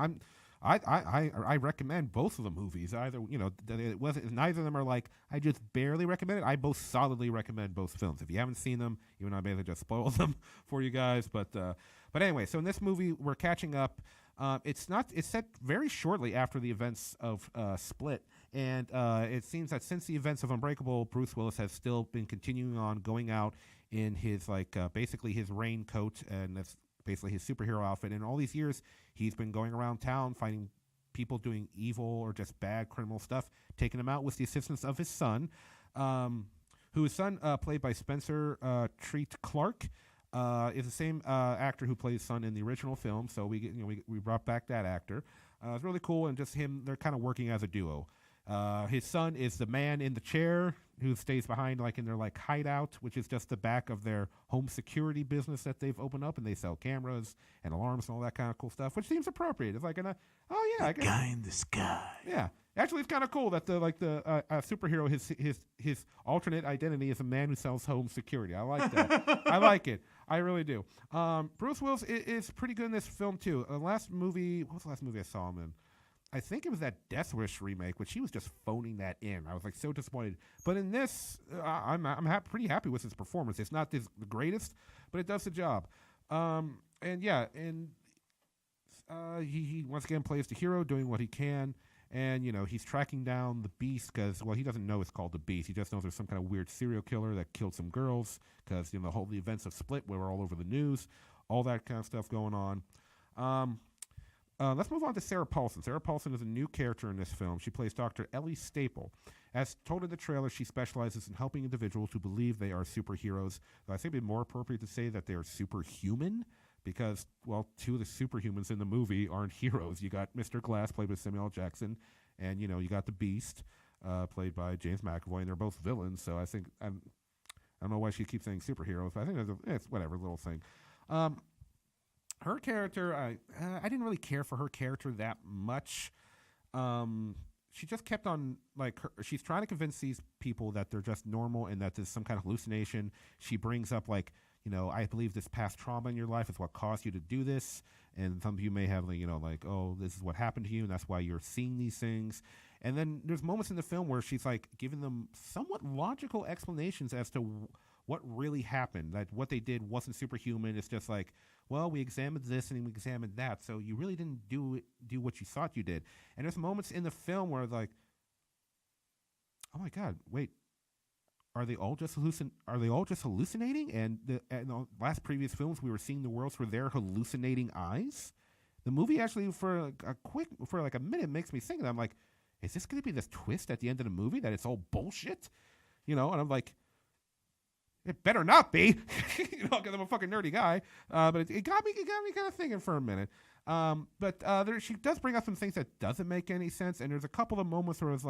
I recommend both of the movies. Either it wasn't neither of them are like I just barely recommend it. I both solidly recommend both films. If you haven't seen them, you and I basically just spoiled them for you guys. But anyway, so in this movie we're catching up. It's set very shortly after the events of Split, and it seems that since the events of Unbreakable, Bruce Willis has still been continuing on going out in his basically his raincoat and that's basically his superhero outfit. And all these years, he's been going around town fighting people doing evil or just bad criminal stuff, taking them out with the assistance of his son, whose son, played by Spencer Treat Clark, is the same actor who plays son in the original film. So we brought back that actor. It's really cool, and just him. They're kind of working as a duo. His son is the man in the chair who stays behind in their hideout, which is just the back of their home security business that they've opened up, and they sell cameras and alarms and all that kind of cool stuff, which seems appropriate. It's like I guess. Guy in the sky. Yeah, actually, it's kind of cool that the superhero his alternate identity is a man who sells home security. I like that. I like it. I really do. Bruce Willis is pretty good in this film too. What was the last movie I saw him in? I think it was that Death Wish remake, which she was just phoning that in. I was like so disappointed. But in this, I'm pretty happy with his performance. It's not the greatest, but it does the job. And yeah, and he once again plays the hero, doing what he can. And, he's tracking down the Beast because, well, he doesn't know it's called the Beast. He just knows there's some kind of weird serial killer that killed some girls because, the events of Split were all over the news, all that kind of stuff going on. Let's move on to Sarah Paulson. Sarah Paulson is a new character in this film. She plays Dr. Ellie Staple. As told in the trailer, she specializes in helping individuals who believe they are superheroes. Though I think it would be more appropriate to say that they are superhuman because, well, two of the superhumans in the movie aren't heroes. You got Mr. Glass, played by Samuel L. Jackson, and, you got the Beast, played by James McAvoy, and they're both villains. So I think, I don't know why she keeps saying superheroes, but I think it's whatever, little thing. Her character, I didn't really care for her character that much. She just kept on, she's trying to convince these people that they're just normal and that there's some kind of hallucination. She brings up, I believe this past trauma in your life is what caused you to do this. And some of you may have, oh, this is what happened to you, and that's why you're seeing these things. And then there's moments in the film where she's, giving them somewhat logical explanations as to what really happened. That what they did wasn't superhuman. It's just well, we examined this and we examined that, so you really didn't do what you thought you did. And there's moments in the film where oh my God, wait, are they all just hallucinating? And in the previous films, we were seeing the world through their hallucinating eyes. The movie actually, for a minute, makes me think that I'm is this going to be this twist at the end of the movie that it's all bullshit? And I'm it better not be, because I'm a fucking nerdy guy. But it got me kind of thinking for a minute. But she does bring up some things that doesn't make any sense, and there's a couple of moments where it's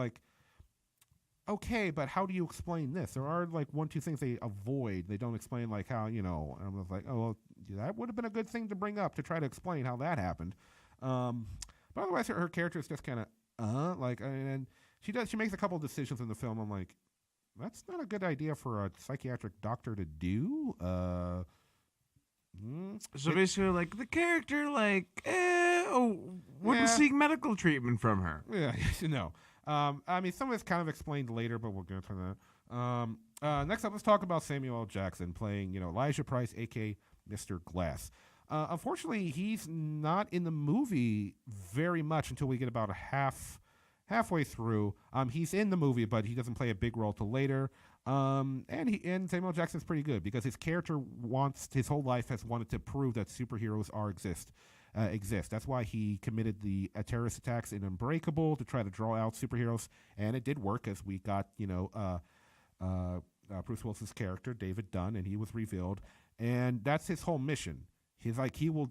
okay, but how do you explain this? There are one, two things they avoid. They don't explain how, and I was oh, well, that would have been a good thing to bring up to try to explain how that happened. But otherwise, her character is just kind of and she makes a couple of decisions in the film. I'm that's not a good idea for a psychiatric doctor to do. So basically, the character, wouldn't seek medical treatment from her. Yeah, no. I mean, some of it's kind of explained later, but we'll get to that. Next up, let's talk about Samuel L. Jackson playing, Elijah Price, a.k.a. Mr. Glass. Unfortunately, he's not in the movie very much until we get about halfway through. He's in the movie, but he doesn't play a big role till later. And Samuel Jackson's pretty good because his character his whole life has wanted to prove that superheroes exist. That's why he committed the terrorist attacks in Unbreakable to try to draw out superheroes, and it did work as we got Bruce Willis's character David Dunn, and he was revealed, and that's his whole mission. He's he will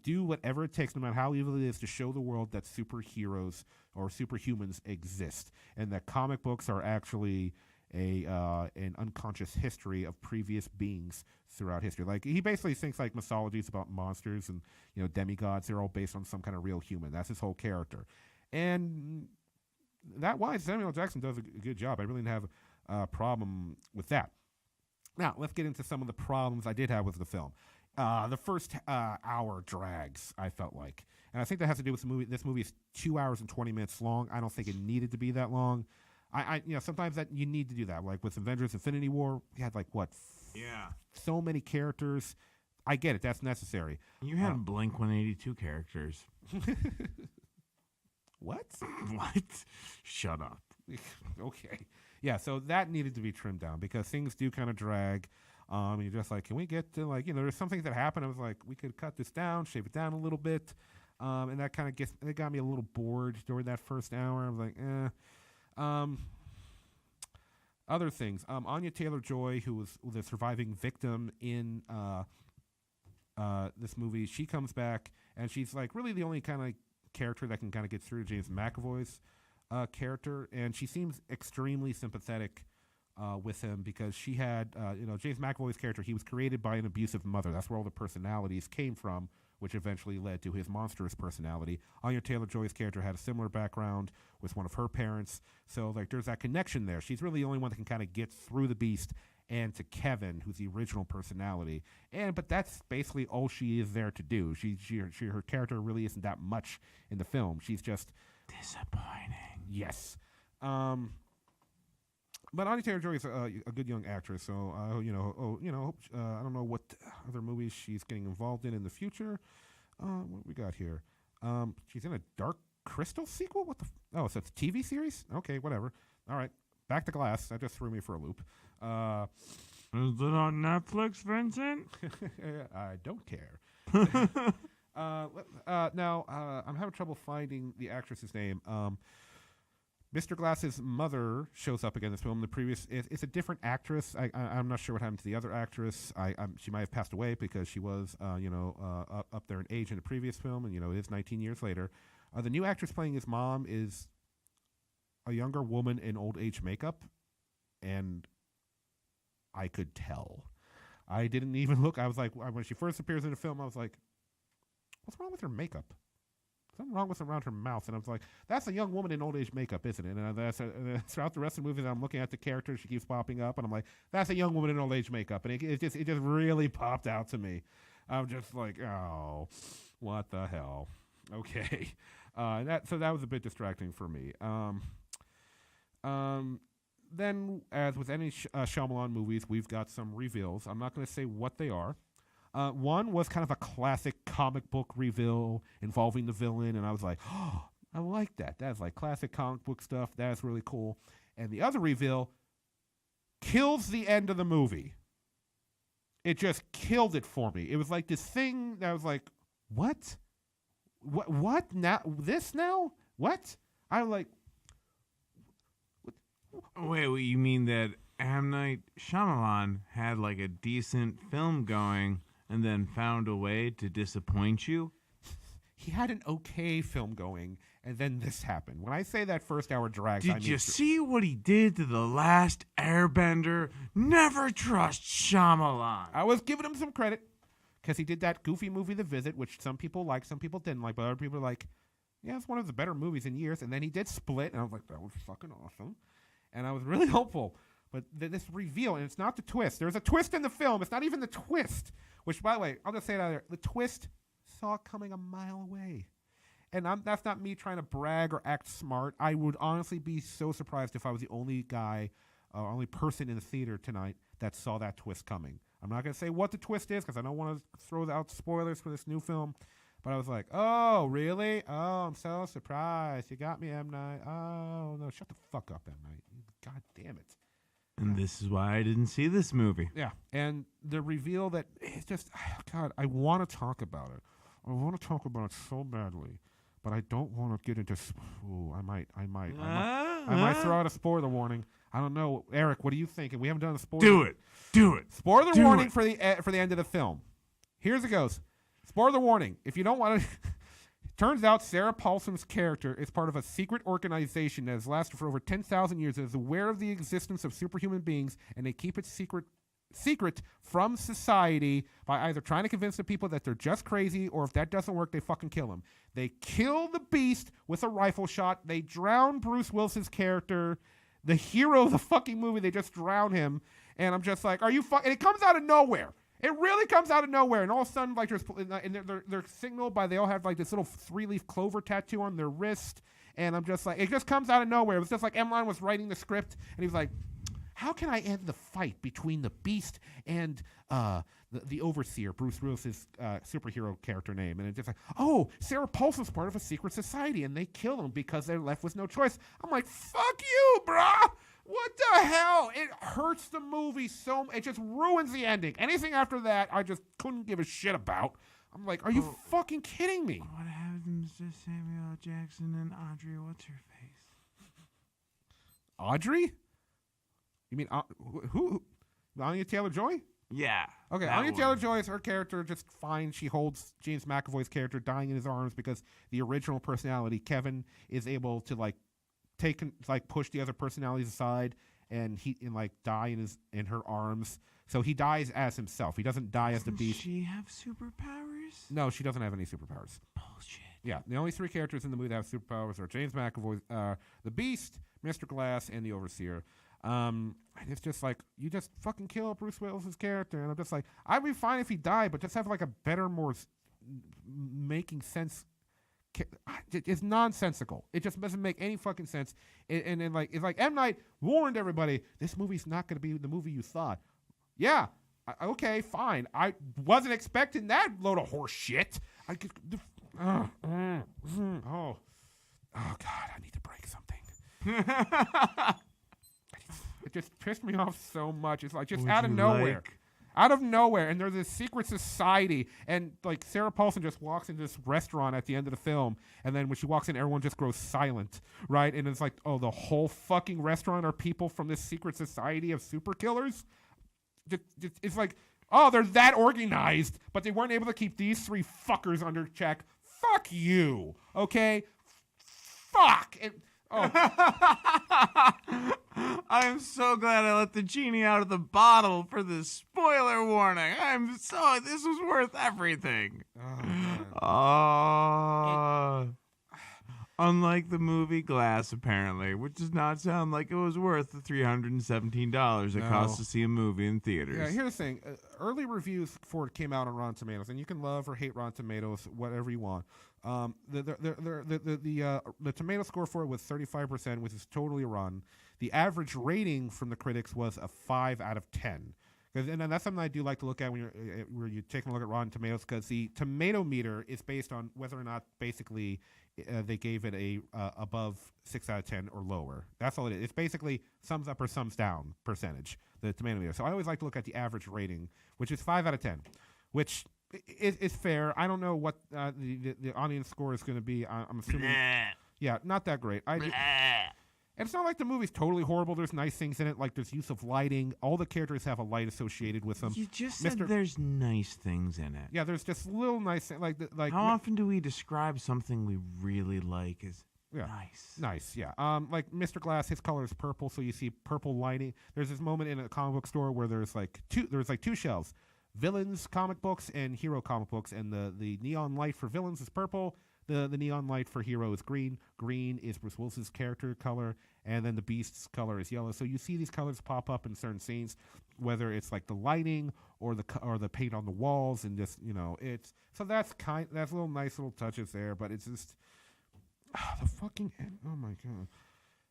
do whatever it takes, no matter how evil it is, to show the world that superheroes or superhumans exist, and that comic books are actually an unconscious history of previous beings throughout history. He basically thinks mythologies about monsters and demigods, they're all based on some kind of real human. That's his whole character, and that why Samuel Jackson does a good job. I really didn't have a problem with that. Now let's get into some of the problems I did have with the film. The first hour drags, I felt like. And I think that has to do with the movie. This movie is 2 hours and 20 minutes long. I don't think it needed to be that long. I sometimes that you need to do that. With Avengers Infinity War, we had so many characters. I get it. That's necessary. You had Blink 182 characters. What? What? Shut up. Okay. Yeah, so that needed to be trimmed down because things do kind of drag. You're just can we get to there's some things that happen. I was we could cut this down, shave it down a little bit. And that kind of got me a little bored during that first hour. I was other things. Anya Taylor-Joy, who was the surviving victim in this movie, she comes back and she's really the only kind of character that can kind of get through to James McAvoy's character, and she seems extremely sympathetic with him because she had, James McAvoy's character, he was created by an abusive mother. That's where all the personalities came from which eventually led to his monstrous personality. Anya Taylor-Joy's character had a similar background with one of her parents, so like there's that connection there. She's really the only one that can kind of get through the Beast and to Kevin, who's the original personality. But that's basically all she is there to do. Her character really isn't that much in the film. She's just disappointing. Yes. But Anya Taylor-Joy is a good young actress, so I don't know what other movies she's getting involved in the future. What we got here? She's in a Dark Crystal sequel. What the? So it's a TV series. Okay, whatever. All right, back to Glass. That just threw me for a loop. Is it on Netflix, Vincent? I don't care. Now I'm having trouble finding the actress's name. Mr. Glass's mother shows up again in this film. The previous, it's a different actress. I'm not sure what happened to the other actress. She might have passed away because she was, up there in age in the previous film, and it is 19 years later. The new actress playing his mom is a younger woman in old age makeup, and I could tell. I didn't even look. I was like, when she first appears in the film, I was like, what's wrong with her makeup? Something wrong with around her mouth. And I was like, that's a young woman in old age makeup, isn't it? And throughout the rest of the movie, I'm looking at the character. She keeps popping up. And I'm like, that's a young woman in old age makeup. And it just really popped out to me. I'm just like, oh, what the hell? Okay. So that was a bit distracting for me. Then, as with any Shyamalan movies, we've got some reveals. I'm not going to say what they are. One was kind of a classic comic book reveal involving the villain, and I was like, oh, I like that. That's like classic comic book stuff. That's really cool. And the other reveal kills the end of the movie. It just killed it for me. It was like this thing that I was like, what? What now? This now? What? I'm like, wait, you mean that M. Night Shyamalan had like a decent film going and then found a way to disappoint you? He had an okay film going, and then this happened. When I say that first hour drags, Did you see what he did to The Last Airbender? Never trust Shyamalan. I was giving him some credit because he did that goofy movie, The Visit, which some people liked, some people didn't like, but other people were like, yeah, it's one of the better movies in years. And then he did Split, and I was like, that was fucking awesome. And I was really hopeful. But this reveal, and it's not the twist. There's a twist in the film. It's not even the twist. Which, by the way, I'll just say it out there. The twist saw it coming a mile away. And that's not me trying to brag or act smart. I would honestly be so surprised if I was the only guy, only person in the theater tonight that saw that twist coming. I'm not going to say what the twist is because I don't want to throw out spoilers for this new film. But I was like, oh, really? Oh, I'm so surprised. You got me, M. Night. Oh, no, shut the fuck up, M. Night. God damn it. And this is why I didn't see this movie. Yeah, and the reveal that it's just, God, I want to talk about it. I want to talk about it so badly, but I don't want to get into. Ooh, I might throw out a spoiler warning. I don't know, Eric. What do you think? And we haven't done a spoiler. Do it. Spoiler warning for the end of the film. Here's it goes. Spoiler warning. If you don't want to. Turns out Sarah Paulson's character is part of a secret organization that has lasted for over 10,000 years and is aware of the existence of superhuman beings, and they keep it secret from society by either trying to convince the people that they're just crazy, or if that doesn't work, they fucking kill them. They kill the Beast with a rifle shot. They drown Bruce Willis's character, the hero of the fucking movie. They just drown him, and I'm just like, are you fucking? And it comes out of nowhere. It really comes out of nowhere, and all of a sudden, like, they're signaled by, they all have like this little 3-leaf clover tattoo on their wrist, and I'm just like, it just comes out of nowhere. It was just like M. Line was writing the script, and he was like, how can I end the fight between the Beast and the Overseer, Bruce Willis's superhero character name? And it's just like, oh, Sarah Paulson's part of a secret society, and they kill him because they're left with no choice. I'm like, fuck you, brah! What the hell? It hurts the movie so much. It just ruins the ending. Anything after that, I just couldn't give a shit about. I'm like, are you fucking kidding me? What happens to Samuel Jackson and Audrey What's-Her-Face? Audrey? You mean, who? Anya Taylor-Joy? Yeah. Okay, Anya Taylor-Joy is her character just fine. She holds James McAvoy's character dying in his arms because the original personality, Kevin, is able to, like, push the other personalities aside and die in her arms. So he dies as himself. He doesn't die as the Beast. Does she have superpowers? superpowers? No, she doesn't have any superpowers. Bullshit. Yeah, the only 3 characters in the movie that have superpowers are James McAvoy, the Beast, Mr. Glass, and the Overseer. And it's just like, you just fucking kill Bruce Willis' character. And I'm just like, I'd be fine if he died, but just have like a better, more making sense. It's nonsensical. It just doesn't make any fucking sense. And then like, it's like M. Night warned everybody, this movie's not going to be the movie you thought. Yeah. Okay, fine. I wasn't expecting that load of horse shit. Oh God, I need to break something. It just pissed me off so much. It's like just out of nowhere. Out of nowhere, and there's this secret society, and like Sarah Paulson just walks into this restaurant at the end of the film, and then when she walks in, everyone just grows silent, right? And it's like, oh, the whole fucking restaurant are people from this secret society of super killers? It's like, oh, they're that organized, but they weren't able to keep these 3 fuckers under check. Fuck you, okay? Fuck. I am so glad I let the genie out of the bottle for this spoiler warning. This was worth everything. Unlike the movie Glass, apparently, which does not sound like it was worth the $317 it cost to see a movie in theaters. Yeah, here's the thing. Early reviews for it came out on Rotten Tomatoes, and you can love or hate Rotten Tomatoes, whatever you want. The tomato score for it was 35%, which is totally rotten. The average rating from the critics was a 5 out of 10. And that's something I do like to look at when you're taking a look at Rotten Tomatoes, because the tomato meter is based on whether or not basically they gave it a above 6 out of 10 or lower. That's all it is. It's basically thumbs up or thumbs down percentage, the tomato meter. So I always like to look at the average rating, which is 5 out of 10, which is fair. I don't know what the audience score is going to be. I'm assuming, yeah, not that great. And it's not like the movie's totally horrible. There's nice things in it, like there's use of lighting. All the characters have a light associated with them. You just said there's nice things in it. Yeah, there's just little nice things. Like how often do we describe something we really like as nice? Nice, yeah. Like Mr. Glass, his color is purple, so you see purple lighting. There's this moment in a comic book store where there's two shelves, villains comic books and hero comic books, and the neon light for villains is purple. The neon light for hero is green. Green is Bruce Willis's character color, and then the Beast's color is yellow. So you see these colors pop up in certain scenes, whether it's like the lighting or the paint on the walls, and just it's so that's little nice little touches there. But it's just the fucking end. Oh my god!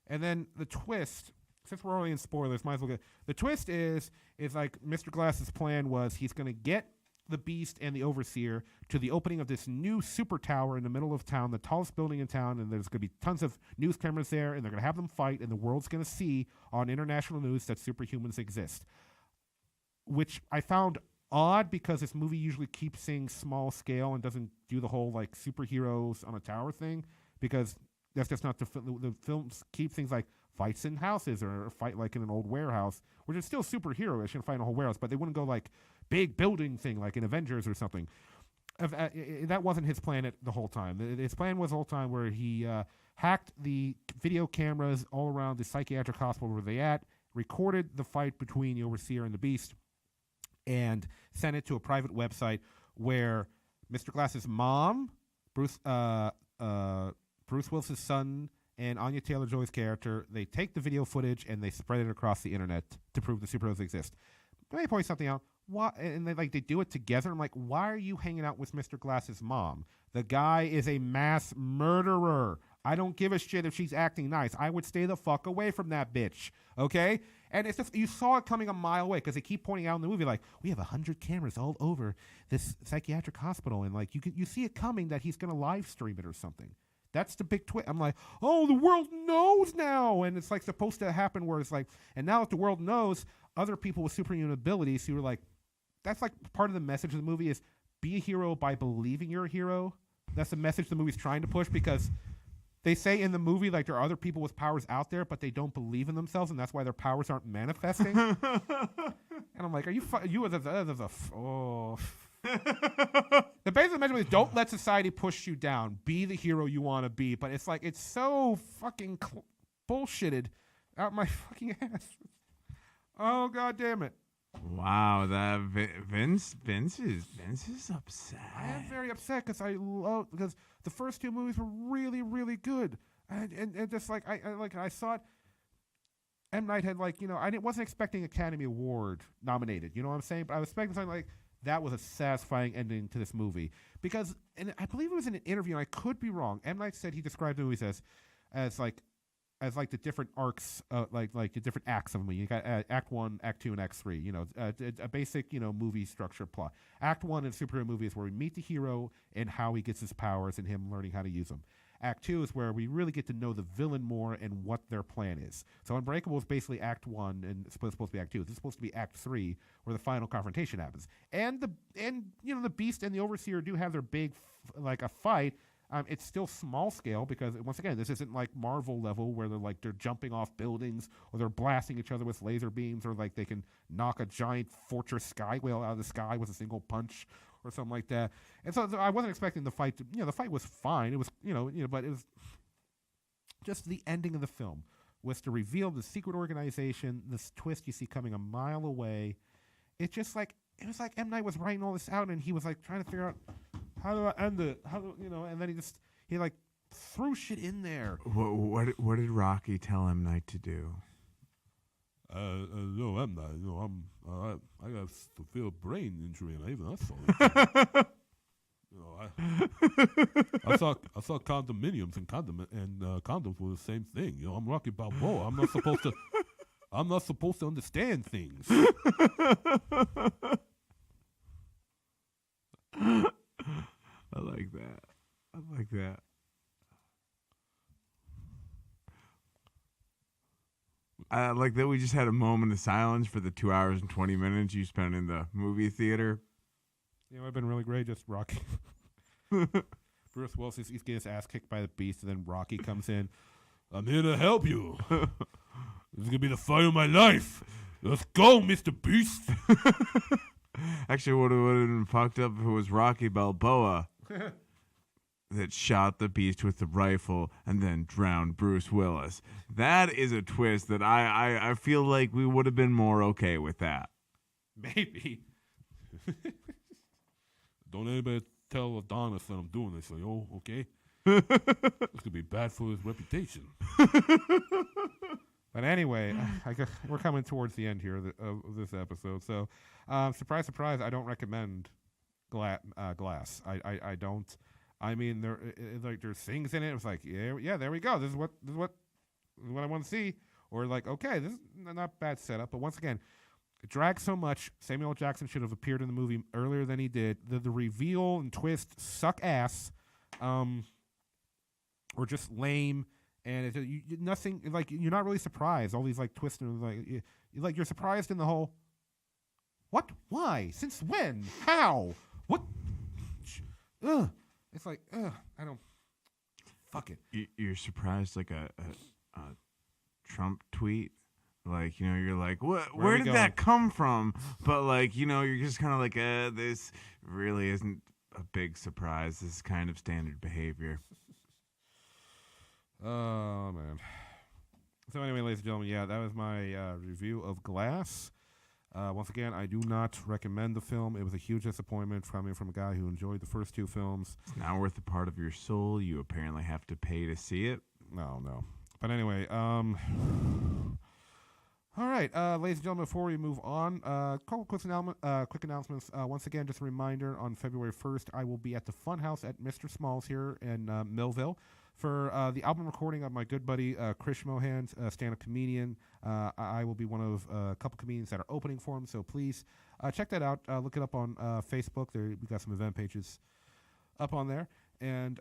And then the twist. Since we're already in spoilers, might as well get the twist. Is like Mr. Glass's plan was he's going to get the Beast and the Overseer to the opening of this new super tower in the middle of town, the tallest building in town, and there's going to be tons of news cameras there, and they're going to have them fight, and the world's going to see on international news that superhumans exist. Which I found odd, because this movie usually keeps things small scale and doesn't do the whole like superheroes on a tower thing, because that's just not the films keep things like fights in houses or a fight like in an old warehouse, which is still superhero-ish and fight in a whole warehouse, but they wouldn't go like big building thing like in Avengers or something. That wasn't his plan the whole time. His plan was the whole time where he hacked the video cameras all around the psychiatric hospital where they at, recorded the fight between the Overseer and the Beast, and sent it to a private website where Mr. Glass's mom, Bruce Willis's son, and Anya Taylor-Joy's character, they take the video footage and they spread it across the internet to prove the superheroes exist. Let me point something out. Why? And they do it together. I'm like, why are you hanging out with Mr. Glass's mom? The guy is a mass murderer. I don't give a shit if she's acting nice. I would stay the fuck away from that bitch. Okay? And it's just, you saw it coming a mile away, because they keep pointing out in the movie, like, we have 100 cameras all over this psychiatric hospital, and like you see it coming that he's gonna live stream it or something. That's the big twist. I'm like, oh, the world knows now. And it's like supposed to happen where it's like, and now that the world knows, other people with superhuman abilities who are like, that's like part of the message of the movie is be a hero by believing you're a hero. That's the message the movie's trying to push, because they say in the movie like there are other people with powers out there, but they don't believe in themselves, and that's why their powers aren't manifesting. And I'm like, are you oh. The basic message is don't let society push you down. Be the hero you want to be. But it's like, it's so fucking bullshitted out my fucking ass. Oh, god damn it. Wow, that Vince is upset. I am very upset because the first two movies were really really good, and just like I thought M Night had I wasn't expecting Academy Award nominated. You know what I'm saying? But I was expecting something like that was a satisfying ending to this movie because, and I believe it was in an interview. And I could be wrong. M Night said he described the movies as like the different arcs, like the different acts of a movie. You got Act 1, Act 2, and Act 3. A basic movie structure plot. Act 1 in superhero movies where we meet the hero and how he gets his powers and him learning how to use them. Act 2 is where we really get to know the villain more and what their plan is. So Unbreakable is basically Act 1 and it's supposed to be Act 2. This is supposed to be Act 3 where the final confrontation happens. And the Beast and the Overseer do have their big a fight. It's still small scale because once again, this isn't like Marvel level where they're jumping off buildings or they're blasting each other with laser beams or like they can knock a giant fortress sky whale out of the sky with a single punch or something like that. And so I wasn't expecting the fight to, the fight was fine. It was, but it was just the ending of the film was to reveal the secret organization, this twist you see coming a mile away. It was like M. Night was writing all this out and he was like trying to figure out, how do I end it? And then he threw shit in there. What did Rocky tell M. Night to do? No, I'm not. I got severe brain injury, and even that's all. I saw condominiums and condoms were the same thing. I'm Rocky Balboa. I'm not supposed to understand things. I like that. I like that we just had a moment of silence for the 2 hours and 20 minutes you spent in the movie theater. I've been really great, just Rocky. Bruce Willis, he's getting his ass kicked by the Beast, and then Rocky comes in. I'm here to help you. This is going to be the fight of my life. Let's go, Mr. Beast. Actually, would have been fucked up if it was Rocky Balboa that shot the Beast with the rifle and then drowned Bruce Willis. That is a twist that I feel like we would have been more okay with that. Maybe. Don't anybody tell Adonis that I'm doing this. Like, oh, okay? This could be bad for his reputation. But anyway, we're coming towards the end here of this episode. So, surprise, surprise, I don't recommend Glass. I don't. I mean, there's things in it. It was like, yeah, there we go. This is what I want to see. Or like, okay, this is not bad setup. But once again, it drags so much. Samuel L. Jackson should have appeared in the movie earlier than he did. The reveal and twist suck ass. Or just lame. And nothing, like, you're not really surprised. All these, like, twists, and, you're surprised in the whole, what? Why? Since when? How? What? Ugh. It's like, I don't, fuck it. You're surprised, like, a Trump tweet? Like, you're like, what? Where did that come from? But, like, you're just kind of like, this really isn't a big surprise. This is kind of standard behavior. Oh, man. So anyway, ladies and gentlemen, that was my review of Glass. Once again, I do not recommend the film. It was a huge disappointment coming from a guy who enjoyed the first two films. It's not worth a part of your soul. You apparently have to pay to see it. No. But anyway, all right, ladies and gentlemen, before we move on, couple quick announcements. Once again, just a reminder, on February 1st, I will be at the Funhouse at Mr. Small's here in Millville for the album recording of my good buddy Krish Mohan, stand-up comedian. I will be one of a couple comedians that are opening for him, so please check that out. Look it up on Facebook. We got some event pages up on there. And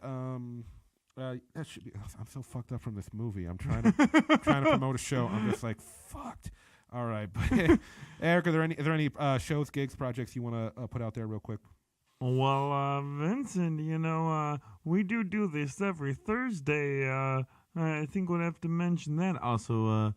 that should be. I'm so fucked up from this movie. I'm trying to promote a show. I'm just like fucked. All right, but Eric, are there any shows, gigs, projects you want to put out there real quick? Well, Vincent, we do this every Thursday. I think we'll have to mention that. Also,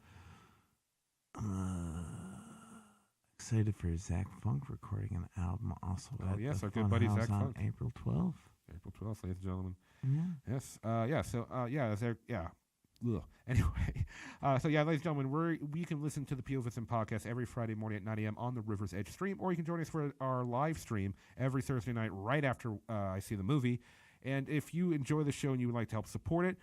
excited for Zach Funk recording an album. Also, at yes, our good buddy Zach Funk. April 12th. April 12th, ladies and gentlemen. Yeah. Yes. So, is there? Yeah. Ugh. Anyway, so yeah, ladies and gentlemen, we can listen to the POVincent podcast every Friday morning at 9 a.m. on the River's Edge stream, or you can join us for our live stream every Thursday night right after I see the movie. And if you enjoy the show and you would like to help support it,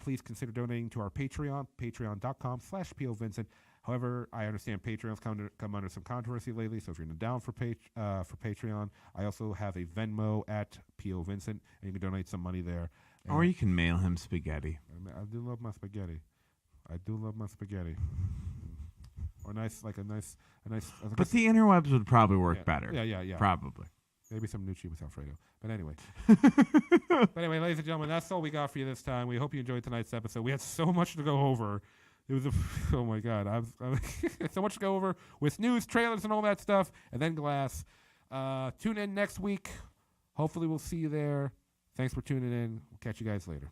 please consider donating to our Patreon, patreon.com/POVincent. However, I understand Patreon's come under some controversy lately, so if you're down for Patreon, I also have a Venmo at POVincent, and you can donate some money there. Or you can mail him spaghetti. I do love my spaghetti. Or a nice. But the interwebs would probably work better. Yeah. Probably. Maybe some nucci with Alfredo. But anyway. Ladies and gentlemen, that's all we got for you this time. We hope you enjoyed tonight's episode. We had so much to go over. It was oh my God. I so much to go over with news, trailers, and all that stuff, and then Glass. Tune in next week. Hopefully we'll see you there. Thanks for tuning in. We'll catch you guys later.